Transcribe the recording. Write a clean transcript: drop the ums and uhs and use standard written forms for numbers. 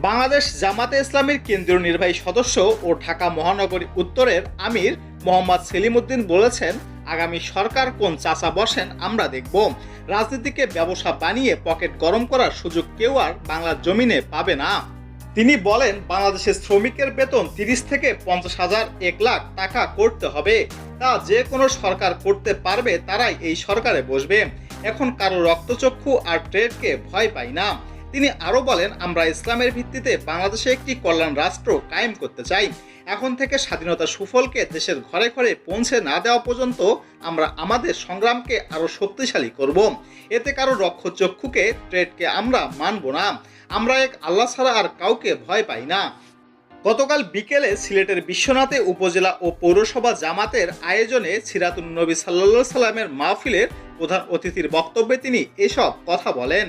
বাংলাদেশ জামাতে ইসলামীর কেন্দ্রীয় নির্বাহী সদস্য ও ঢাকা মহানগরী উত্তরের আমির মোহাম্মদ সেলিম উদ্দিন বলেছেন, আগামী সরকার কোন চাচা বসেন আমরা দেখব। রাজনীতিকে ব্যবসা বানিয়ে পকেট গরম করার সুযোগ কেউ আর বাংলার জমিনে পাবে না। তিনি বলেন, বাংলাদেশের শ্রমিকের বেতন 30 থেকে 50,000 1 লাখ টাকা করতে হবে। তা যে কোনো সরকার করতে পারবে, তারাই এই সরকারে বসবে। এখন কারো রক্তচক্ষু আর ট্রেডকে ভয় পাই না। তিনি আরো বলেন, আমরা ইসলামের ভিত্তিতে বাংলাদেশে একটি কল্যাণ রাষ্ট্র কায়েম করতে চাই। এখন থেকে স্বাধীনতার সুফলকে দেশের ঘরে ঘরে পৌঁছে না দেওয়া পর্যন্ত আমরা আমাদের সংগ্রামকে আরো শক্তিশালী করব। এতে কারো রক্ষচক্ষুকে ট্রেডকে আমরা মানব না। আমরা এক আল্লাহ ছাড়া আর কাউকে ভয় পাই না। গতকাল বিকেলে সিলেটের বিশ্বনাথে উপজেলা ও পৌরসভা জামাতের আয়োজনে সিরাতুন নবী সাল্লাল্লাহু আলাইহি সাল্লামের মাহফিলের প্রধান অতিথির বক্তব্যে তিনি এসব কথা বলেন।